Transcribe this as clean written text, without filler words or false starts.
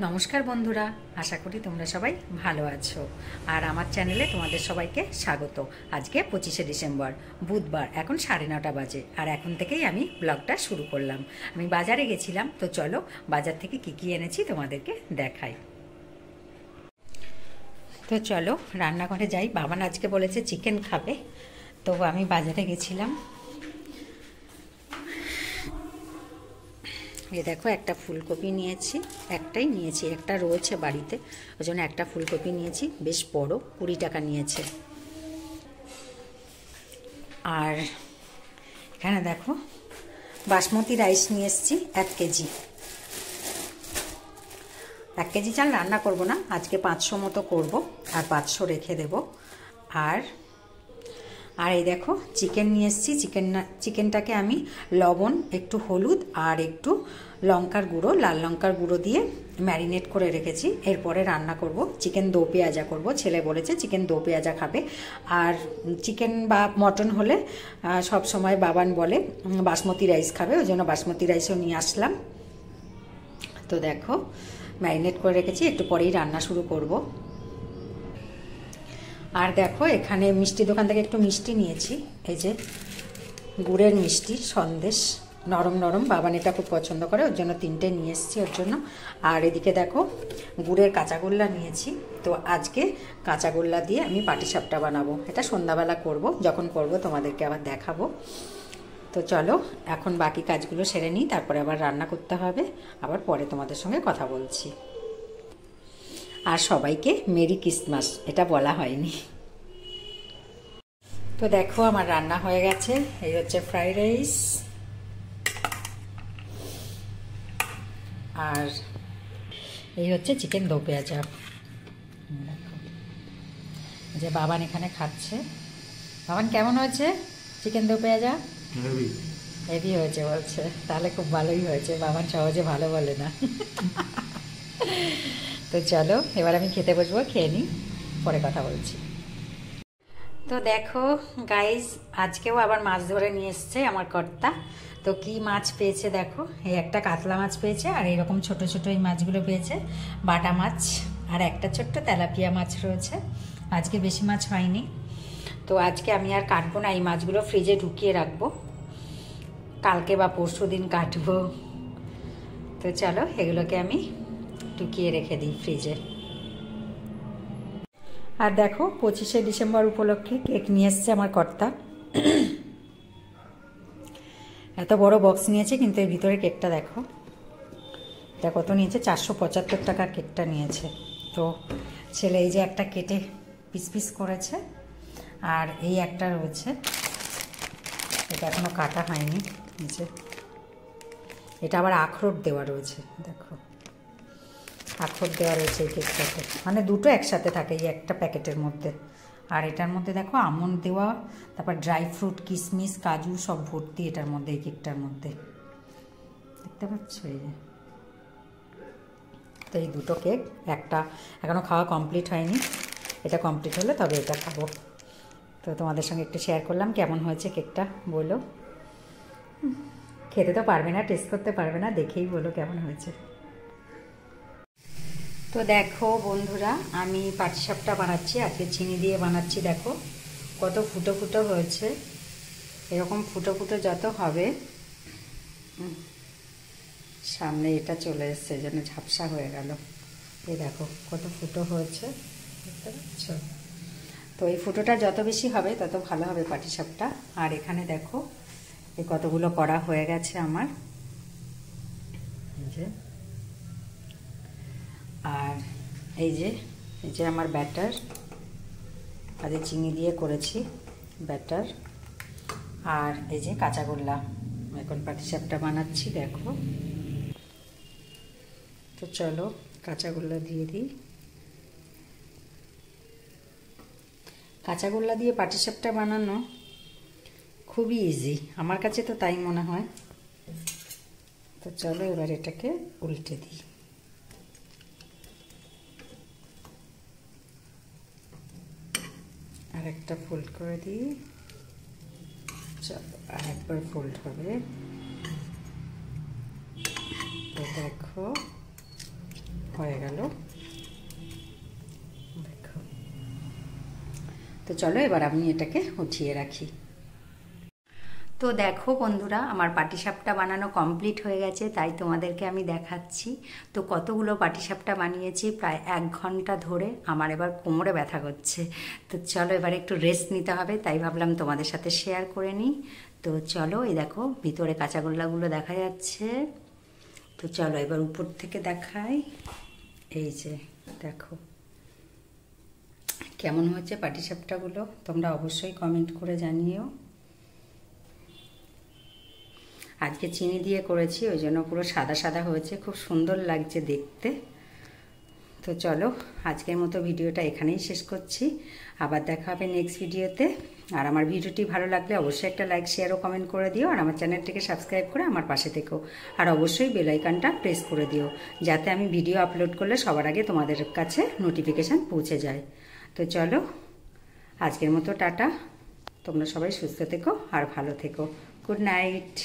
নমস্কার বন্ধুরা, আশা করি তোমরা সবাই ভালো আছো। আর আমার চ্যানেলে তোমাদের সবাইকে স্বাগত। আজকে 25শে ডিসেম্বর, বুধবার, এখন 9:30 বাজে। আর এখন থেকেই আমি ব্লগটা শুরু করলাম। আমি বাজারে গেছিলাম, তো চলো বাজার থেকে কী এনেছি তোমাদেরকে দেখাই। তো চলো রান্নাঘরে যাই। বাবান আজকে বলেছে চিকেন খাবে, তো আমি বাজারে গেছিলাম। এই দেখো, একটা ফুলকপি নিয়েছি, একটাই নিয়েছি, একটা রয়েছে বাড়িতে, ওই জন্য একটা ফুলকপি নিয়েছি, বেশ বড়, 20 টাকা নিয়েছে। আর এখানে দেখো বাসমতি রাইস নিয়ে এসেছি 1 কেজি। 1 কেজি চাল রান্না করব না, আজকে 500 মতো করব, আর 500 রেখে দেব। আর এই দেখো চিকেন নিয়ে এসেছি। চিকেনটাকে আমি লবণ, একটু হলুদ আর একটু লঙ্কার গুঁড়ো, লাল লঙ্কার গুঁড়ো দিয়ে ম্যারিনেট করে রেখেছি। এরপরে রান্না করব, চিকেন দো পেঁয়াজা করব। ছেলে বলেছে চিকেন দো পেঁয়াজা খাবে। আর চিকেন বা মটন হলে সব সময় বাবান বলে বাসমতি রাইস খাবে, ওই জন্য বাসমতি রাইসও নিয়ে আসলাম। তো দেখো ম্যারিনেট করে রেখেছি, একটু পরেই রান্না শুরু করব। আর দেখো এখানে মিষ্টি দোকান থেকে একটু মিষ্টি নিয়েছি, এই যে গুড়ের মিষ্টি, সন্দেশ, নরম নরম। বাবান এটা খুব পছন্দ করে, ওর জন্য 3টে নিয়ে এসেছি ওর জন্য। আর এদিকে দেখো গুড়ের কাঁচাগোল্লা নিয়েছি। তো আজকে কাঁচাগোল্লা দিয়ে আমি পাটিসাপটা বানাবো। এটা সন্ধ্যাবেলা করব, যখন করব তোমাদেরকে আবার দেখাবো। তো চলো এখন বাকি কাজগুলো সেরে নিই, তারপরে আবার রান্না করতে হবে, আবার পরে তোমাদের সঙ্গে কথা বলছি। আর সবাইকে মেরি ক্রিসমাস, এটা বলা হয়নি। তো দেখো আমার রান্না হয়ে গেছে। এই হচ্ছে ফ্রাইড রাইস, আর এই হচ্ছে চিকেন দো পেঁয়াজা। দেখো যে বাবান এখানে খাচ্ছে। বাবান কেমন হয়েছে চিকেন দো পেঁয়াজা? হেভি হয়েছে বলছে, তাহলে খুব ভালোই হয়েছে। বাবান সহজে ভালো বলে না। তো চলো এবার আমি খেতে বসবো, খেয়ে নিই, পরে কথা বলছি। তো দেখো গাইজ, আজকেও আবার মাছ ধরে নিয়ে এসছে আমার কর্তা। তো কি মাছ পেয়েছে দেখো, এই একটা কাতলা মাছ পেয়েছে, আর এইরকম ছোট ছোট এই মাছগুলো পেয়েছে, বাটা মাছ, আর একটা ছোট্ট তেলাপিয়া মাছ রয়েছে। আজকে বেশি মাছ হয়নি। তো আজকে আমি আর কাটবো না, এই মাছগুলো ফ্রিজে ঢুকিয়ে রাখবো, কালকে বা পরশু দিন কাটবো। তো চলো এগুলোকে আমি ঢুকিয়ে রেখে দিই ফ্রিজে। আর দেখো 25শে ডিসেম্বর উপলক্ষে কেক নিয়ে এসছে আমার কর্তা। এত বড় বক্স নিয়েছে, কিন্তু এর ভিতরে কেকটা দেখো, এটা কত নিয়েছে, 475 টাকার কেকটা নিয়েছে। তো ছেলে এই যে একটা কেটে পিস পিস করেছে, আর এই একটা রয়েছে, এটা এখনো কাটা হয়নি নিচে। এটা আবার আখরোট দেওয়া রয়েছে, দেখো আখরোট দেওয়া রয়েছে এই কেকটাতে, মানে দুটো একসাথে থাকে এই একটা প্যাকেটের মধ্যে। আর এটার মধ্যে দেখো আমন্ড দেওয়া, তারপর ড্রাই ফ্রুট, কিশমিশ, কাজু সব ভর্তি এটার মধ্যে, এই কেকটার মধ্যে দেখতে পাচ্ছ। এই যে তো এই দুটো কেক, একটা এখনও খাওয়া কমপ্লিট হয়নি, এটা কমপ্লিট হলে তবে এটা খাবো। তো তোমাদের সঙ্গে একটু শেয়ার করলাম কেমন হয়েছে কেকটা, বলো। খেতে তো পারবে না, টেস্ট করতে পারবে না, দেখেই বলো কেমন হয়েছে। তো দেখো বন্ধুরা, আমি পাটিসাপটা বানাচ্ছি, আজকে চিনি দিয়ে বানাচ্ছি। দেখো কত ফুটো ফুটো হয়েছে, এরকম ফুটো ফুটো যত হবে। সামনে এটা চলে এসছে, যেন ঝাপসা হয়ে গেল। এই দেখো কত ফুটো হয়েছে, দেখতে পাচ্ছ? তো এই ফুটোটা যত বেশি হবে তত ভালো হবে পাটিসাপটা। আর এখানে দেখো এই কতগুলো করা হয়ে গেছে আমার, এই যে। আর এই যে আমার ব্যাটার, আজকে চিনি দিয়ে করেছি ব্যাটার। আর এই যে কাঁচাগোল্লা, এখন পাটিসাপটা বানাচ্ছি দেখো। তো চলো কাঁচাগোল্লা দিয়ে দিই। কাঁচাগোল্লা দিয়ে পাটিসাপটা বানানো খুবই ইজি, আমার কাছে তো তাই মনে হয়। তো চলো এবার এটাকে উল্টে দিই। আর একটা ফোল্ড করে দিই, চলো আর একবার ফোল্ড হবে। তো দেখো হয়ে গেল। দেখো, তো চলো এবার আমি এটাকে উঠিয়ে রাখি। তো দেখো বন্ধুরা, আমার পাটিসাপটা বানানো কমপ্লিট হয়ে গেছে, তাই তোমাদেরকে আমি দেখাচ্ছি। তো কতগুলো পাটিসাপটা বানিয়েছি, প্রায় 1 ঘন্টা ধরে। আমার এবার কোমরে ব্যথা করছে, তো চলো এবার একটু রেস্ট নিতে হবে, তাই ভাবলাম তোমাদের সাথে শেয়ার করে নিই। তো চলো, এই দেখো ভিতরে কাঁচাগোল্লাগুলো দেখা যাচ্ছে। তো চলো এবার উপর থেকে দেখাই। এই যে দেখো কেমন হচ্ছে পাটিসাপটাগুলো, তোমরা অবশ্যই কমেন্ট করে জানিও। আজকে চিনি দিয়ে করেছি, ওই জন্য পুরো সাদা সাদা হয়েছে, খুব সুন্দর লাগছে দেখতে। তো চলো আজকের মতো ভিডিওটা এখানেই শেষ করছি, আবার দেখা হবে নেক্সট ভিডিওতে। আর আমার ভিডিওটি ভালো লাগলে অবশ্যই একটা লাইক, শেয়ার ও কমেন্ট করে দিও। আর আমার চ্যানেলটিকে সাবস্ক্রাইব করে আমার পাশে থেকো। আর অবশ্যই বেল আইকনটা প্রেস করে দিও, যাতে আমি ভিডিও আপলোড করলে সবার আগে তোমাদের কাছে নোটিফিকেশান পৌঁছে যায়। তো চলো আজকের মতো টাটা, তোমরা সবাই সুস্থ থেকো আর ভালো থেকো। Good night.